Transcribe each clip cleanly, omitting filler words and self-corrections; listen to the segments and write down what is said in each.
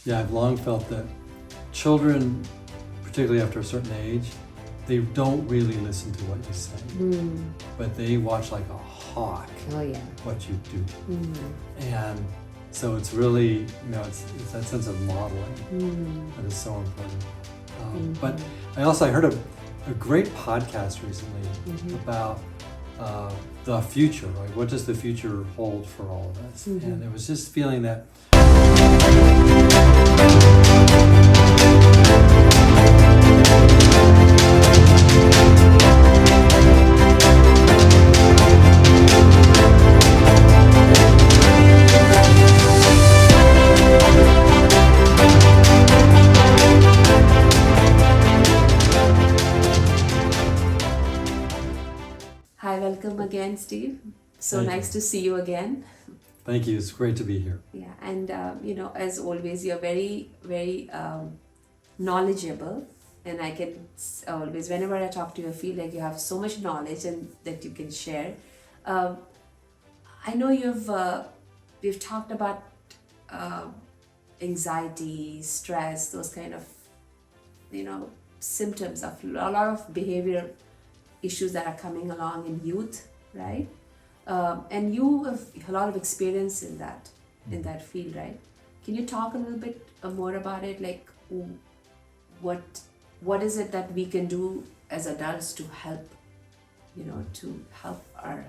Yeah, I've long felt that children, particularly after a certain age, they don't really listen to what you say, but they watch like a hawk Oh yeah. what you do. And so it's really, it's that sense of modeling that is so important. But I heard a great podcast recently about the future, right? What does the future hold for all of us? And it was just feeling that Hi, welcome again, Steve. So Thank nice to see you again. thank you, it's great to be here. Yeah, and as always, you're very, very knowledgeable, and I can always, whenever I talk to you, I feel like you have so much knowledge and that you can share. I know we've talked about anxiety, stress, those kind of, symptoms of a lot of behavioral issues that are coming along in youth, right? And you have a lot of experience in that field, right? Can you talk a little bit more about it? Like, what is it that we can do as adults to help, our,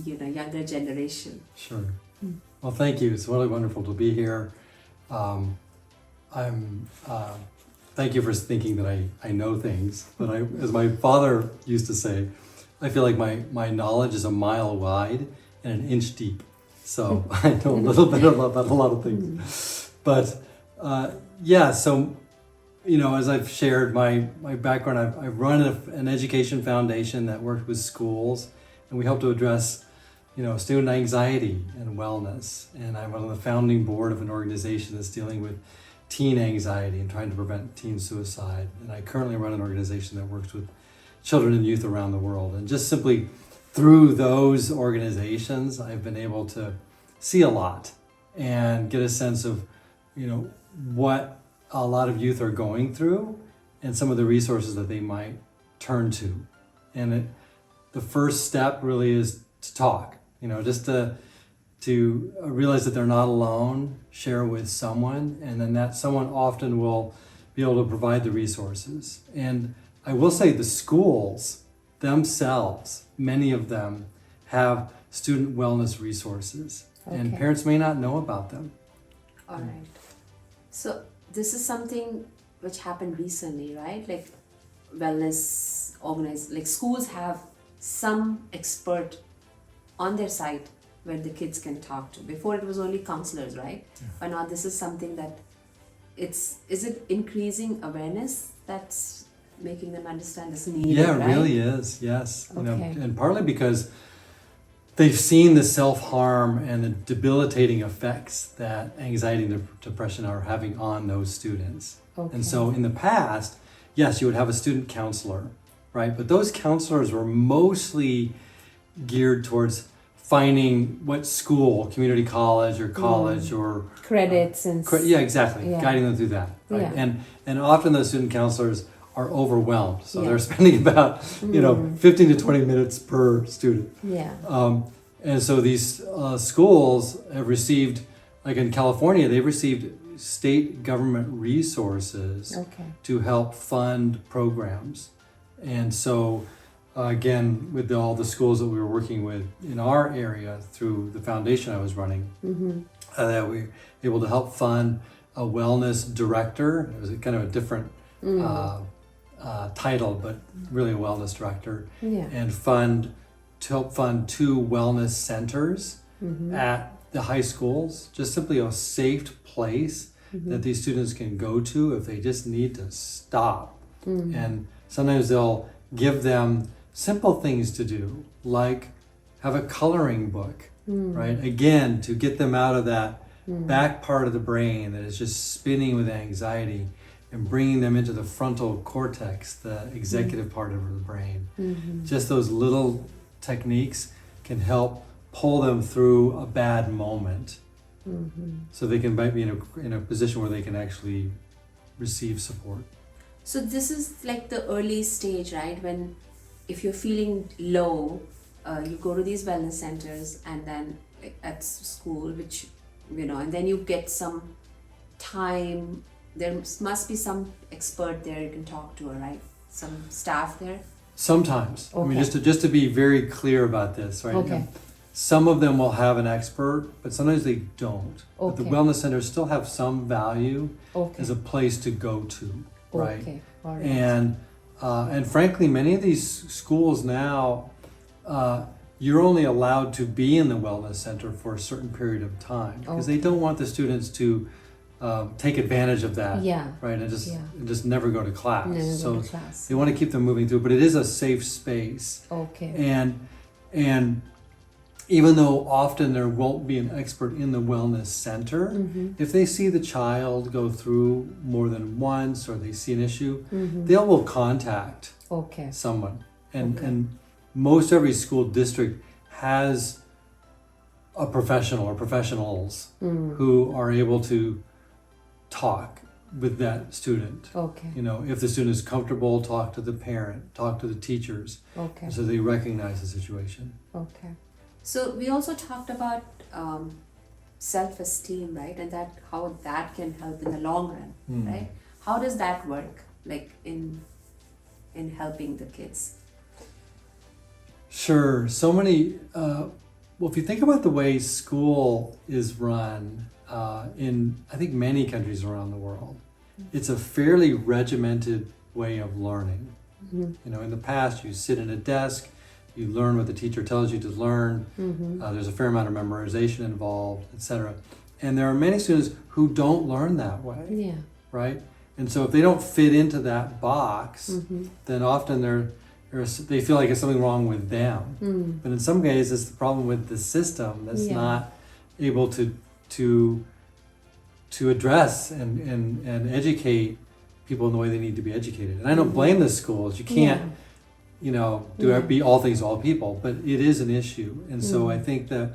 younger generation? Sure. Well, thank you. It's really wonderful to be here. Thank you for thinking that I know things, but as my father used to say, I feel like my knowledge is a mile wide and an inch deep. So I know a little bit about a lot of things. But so, as I've shared my background, I've run an education foundation that works with schools, and we help to address, student anxiety and wellness. And I'm on the founding board of an organization that's dealing with teen anxiety and trying to prevent teen suicide. And I currently run an organization that works with children and youth around the world. And just simply through those organizations, I've been able to see a lot and get a sense of, what a lot of youth are going through and some of the resources that they might turn to. And the first step really is to talk, just to realize that they're not alone, share with someone, and then that someone often will be able to provide the resources. And I will say the schools themselves, many of them have student wellness resources, and parents may not know about them. All right. So this is something which happened recently, right? Like wellness organized, like schools have some expert on their site where the kids can talk to. Before it was only counselors, right? Yeah. But now this is something that is it increasing awareness that's making them understand this need? Yeah, it right? really is, yes. Okay. And partly because they've seen the self-harm and the debilitating effects that anxiety and depression are having on those students. Okay. And so in the past, yes, you would have a student counselor, right? But those counselors were mostly geared towards finding what school, community college or credits and exactly, yeah. guiding them through that, right? Yeah. And often those student counselors are overwhelmed, so Yeah. they're spending about 15 to 20 minutes per student. Yeah. And so these schools have received, like in California, they've received state government resources to help fund programs. And so again, with all the schools that we were working with in our area through the foundation I was running, that we were able to help fund a wellness director. It was kind of a different title, but really a wellness director, and help fund 2 wellness centers at the high schools, just simply a safe place that these students can go to if they just need to stop. And sometimes they'll give them simple things to do, like have a coloring book, right? Again, to get them out of that back part of the brain that is just spinning with anxiety and bringing them into the frontal cortex, the executive part of the brain. Just those little techniques can help pull them through a bad moment so they can might be in a position where they can actually receive support. So this is like the early stage, right? When if you're feeling low, you go to these wellness centers, and then like, at school, which and then you get some time. There must be some expert there you can talk to, right? Some staff there. Sometimes, I mean, Okay. just to be very clear about this, right? Okay. Some of them will have an expert, but sometimes they don't. But the Okay. wellness centers still have some value Okay. as a place to go to, right? Okay. All right. And frankly, many of these schools now, you're only allowed to be in the wellness center for a certain period of time because they don't want the students to take advantage of that, Yeah. right? And Yeah. just never go to class. Never so go to class. they want to keep them moving through, but it is a safe space. Okay. And even though often there won't be an expert in the wellness center, if they see the child go through more than once or they see an issue, they will contact Okay. someone. And most every school district has a professional or professionals who are able to talk with that student. Okay. If the student is comfortable, talk to the parent, talk to the teachers, Okay. so they recognize the situation. Okay. So we also talked about self-esteem, right? And that how that can help in the long run, right? How does that work, like in helping the kids? Sure. So many, well, if you think about the way school is run in, I think, many countries around the world, it's a fairly regimented way of learning. In the past, you sit at a desk, you learn what the teacher tells you to learn, there's a fair amount of memorization involved, etc. And there are many students who don't learn that way, Yeah. right? And so if they don't fit into that box, then often they feel like there's something wrong with them. But in some cases, it's the problem with the system that's not able to address and educate people in the way they need to be educated. And I don't blame the schools. You can't, be all things to all people, but it is an issue. And so I think that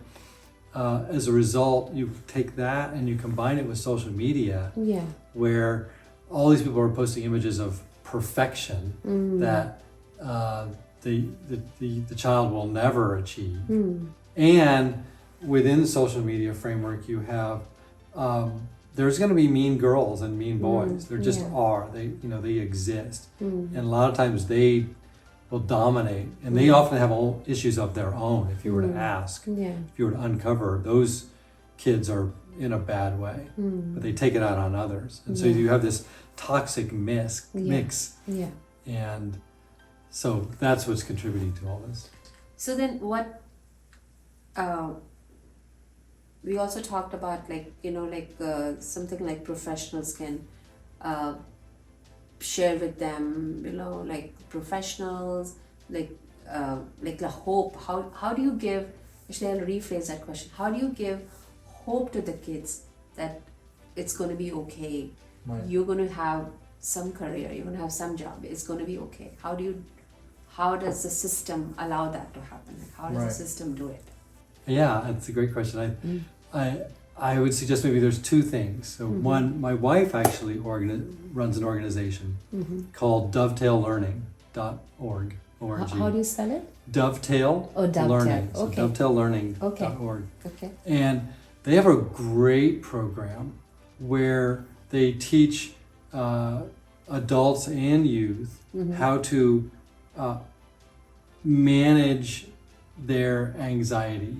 as a result, you take that and you combine it with social media, Yeah. where all these people are posting images of perfection that the child will never achieve. And within the social media framework, you have there's going to be mean girls and mean boys. There just are. They exist, and a lot of times they will dominate, and they often have all issues of their own. If you were to ask, Yeah. if you were to uncover, those kids are in a bad way, but they take it out on others, and so you have this toxic mix. Yeah. And so that's what's contributing to all this. So then what we also talked about, something like professionals can share with them, like professionals, like the hope. How do you give, actually I'll rephrase that question. How do you give hope to the kids that it's going to be okay? Right. You're going to have some career, you're going to have some job, it's going to be okay. How does the system allow that to happen? Like, how does the system do it? Yeah, that's a great question. I would suggest maybe there's two things. So one, my wife actually runs an organization called dovetaillearning.org. How do you spell it? Dovetail Dovetail. Learning. So Okay. dovetaillearning.org. Okay. And they have a great program where they teach adults and youth how to manage their anxiety,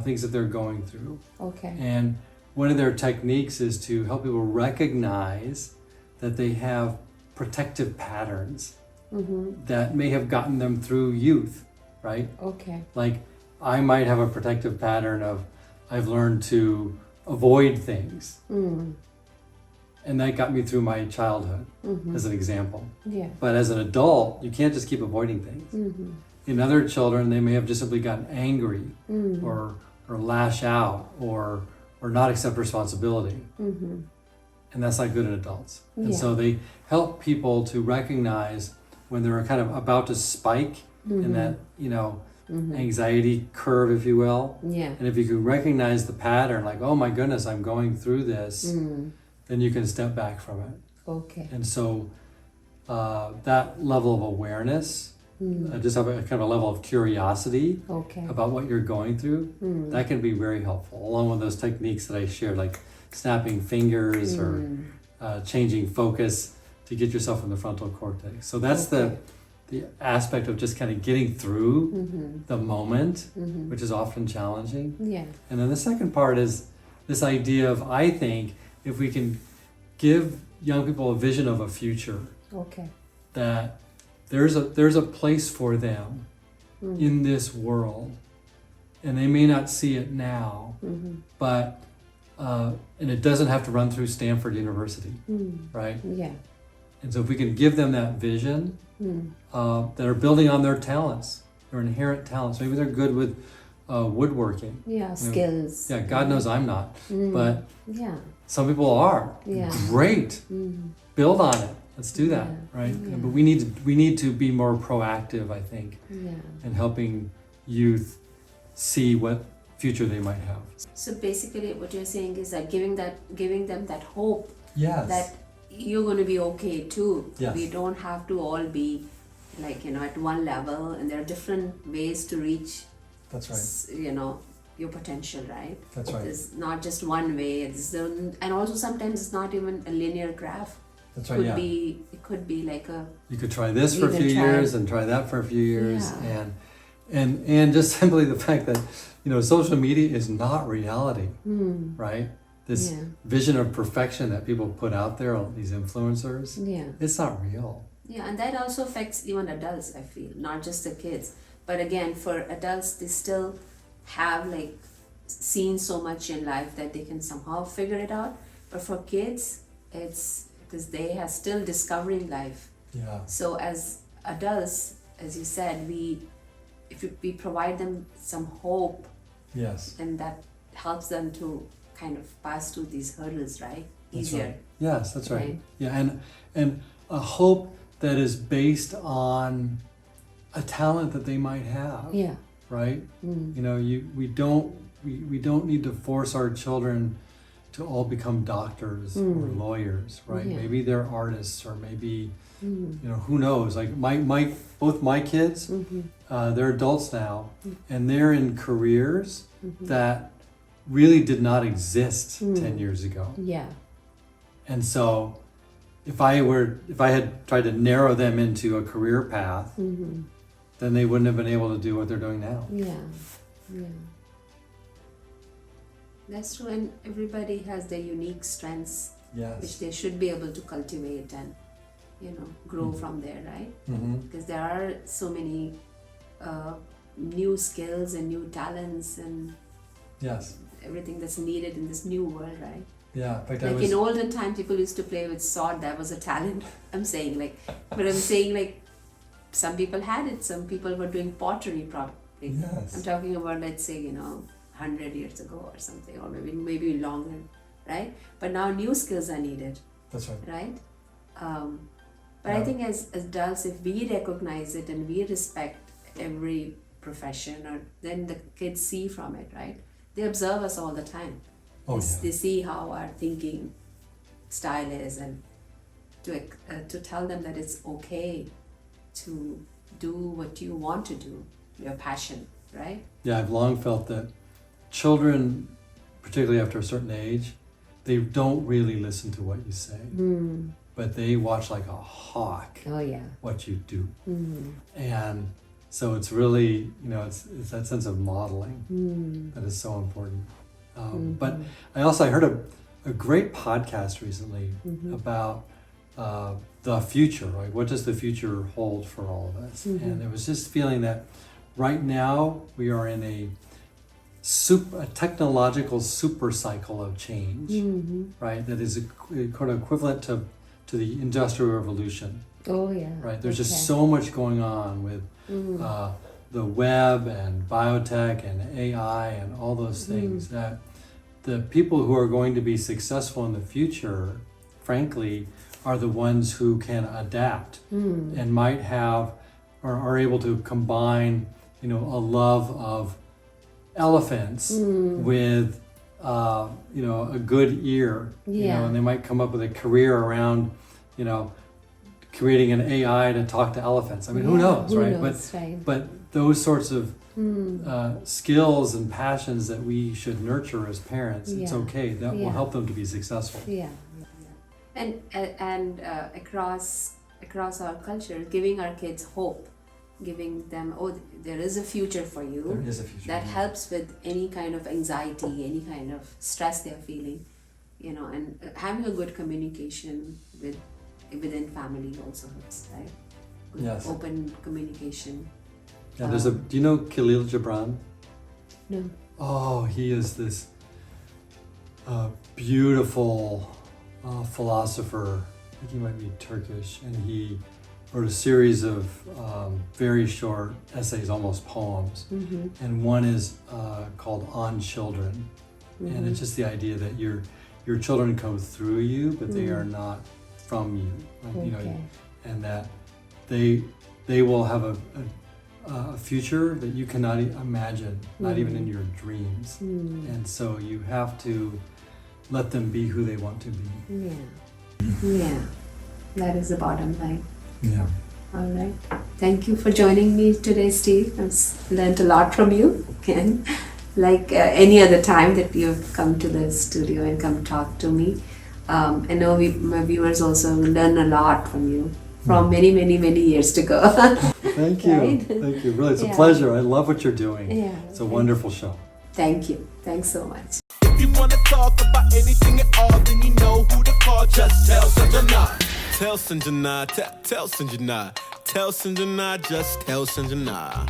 things that they're going through. Okay. And one of their techniques is to help people recognize that they have protective patterns that may have gotten them through youth, right? Okay. Like I might have a protective pattern of I've learned to avoid things. And that got me through my childhood, as an example. Yeah. But as an adult, you can't just keep avoiding things. In other children, they may have just simply gotten angry or lash out or not accept responsibility. And that's not good in adults. And so they help people to recognize when they're kind of about to spike in that, anxiety curve, if you will. Yeah. And if you can recognize the pattern, like, oh my goodness, I'm going through this, then you can step back from it. Okay. And so that level of awareness, just have a kind of a level of curiosity Okay. about what you're going through, that can be very helpful, along with those techniques that I shared, like snapping fingers or changing focus to get yourself in the frontal cortex. So that's the aspect of just kind of getting through the moment, which is often challenging. Yeah. And then the second part is this idea of, I think, if we can give young people a vision of a future, Okay. that there's a place for them in this world, and they may not see it now, but and it doesn't have to run through Stanford University, right? Yeah. And so if we can give them that vision, that are building on their talents, their inherent talents. Maybe they're good with woodworking. Yeah. Skills. Yeah, God knows I'm not, but Yeah. some people are. Yeah. Great. Build on it. Let's do that, Yeah. right? Yeah. But we need to be more proactive, I think, Yeah. in helping youth see what future they might have. So basically, what you're saying is that giving them that hope Yes. that you're going to be okay too. Yes. We don't have to all be like, at one level, and there are different ways to reach, That's right. your potential, right? That's right. It's not just one way. And also sometimes it's not even a linear graph. That's It right. could Yeah. be, it could be like a, You could try this for a You few could try- years and try that for a few years, Yeah. and just simply the fact that social media is not reality, right? This Yeah. vision of perfection that people put out there, all these influencers, Yeah. it's not real. yeah, and that also affects even adults, I feel, not just the kids. But again, for adults, they still have like seen so much in life that they can somehow figure it out. But for kids, it's because they are still discovering life. Yeah. So as adults, as you said, if we provide them some hope, Yes. then that helps them to kind of pass through these hurdles, right? That's Easier. right. Yes, that's right. Right. Yeah, and a hope that is based on a talent that they might have, Yeah. right? We don't need to force our children to all become doctors or lawyers, right? Yeah. Maybe they're artists, or maybe who knows? Like both my kids, they're adults now, and they're in careers that really did not exist 10 years ago. Yeah. And so if I had tried to narrow them into a career path, then they wouldn't have been able to do what they're doing now. Yeah. Yeah. That's true, and everybody has their unique strengths, which Yes. they should be able to cultivate and, grow from there, right? Mm-hmm. Because there are so many new skills and new talents and Yes. everything that's needed in this new world, right? Yeah. In fact, I Like was. in olden times, people used to play with sword. That was a talent. I'm saying some people had it. Some people were doing pottery probably. Yes. I'm talking about, let's say, 100 years ago or something, or maybe longer, right? But now new skills are needed, That's right. right? But I Yeah. think as adults, if we recognize it and we respect every profession, or then the kids see from it, right? They observe us all the time. Oh They yeah. see how our thinking style is, and to tell them that it's okay to do what you want to do, your passion, right? Yeah. I've long felt that children, particularly after a certain age, they don't really listen to what you say, but they watch like a hawk Oh yeah. what you do. And so it's really, it's that sense of modeling that is so important. But I heard a great podcast recently about the future, right? What does the future hold for all of us? And it was just feeling that right now we are in a technological super cycle of change, right? That is kind of equivalent to the Industrial Revolution, Oh yeah. right? There's Okay. just so much going on with the web and biotech and AI and all those things that the people who are going to be successful in the future, frankly, are the ones who can adapt and might have or are able to combine a love of elephants with, a good ear, Yeah. and they might come up with a career around, creating an AI to talk to elephants. I mean, who knows, right? But those sorts of skills and passions that we should nurture as parents, it's Yeah. okay. That will Yeah. help them to be successful. Yeah. And across our culture, giving our kids hope, giving them, there is a future for you. There is a future. That helps with any kind of anxiety, any kind of stress they're feeling, and having a good communication within family also helps, right? Good Yes. Open communication. Yeah, do you know Khalil Gibran? No. Oh, he is this beautiful philosopher. I think he might be Turkish, and he wrote a series of very short essays, almost poems. Mm-hmm. And one is called On Children. And it's just the idea that your children come through you, but they are not from you. Okay. And that they will have a future that you cannot imagine, not even in your dreams. And so you have to let them be who they want to be. Yeah. That is the bottom line. Yeah. All right. Thank you for joining me today, Steve. I've learned a lot from you again. Like any other time that you've come to the studio and come talk to me. I know my viewers also learn a lot from you from many, many, many years to go. Thank you. Right? Thank you. Really, it's a Yeah. pleasure. I love what you're doing. Yeah. It's a wonderful show. Thank you. Thanks so much. If you wanna talk about anything at all, then you know who to call. Just tell Sanjana. Tell Sanjana. Tell Sanjana. Tell Sanjana. Just tell Sanjana.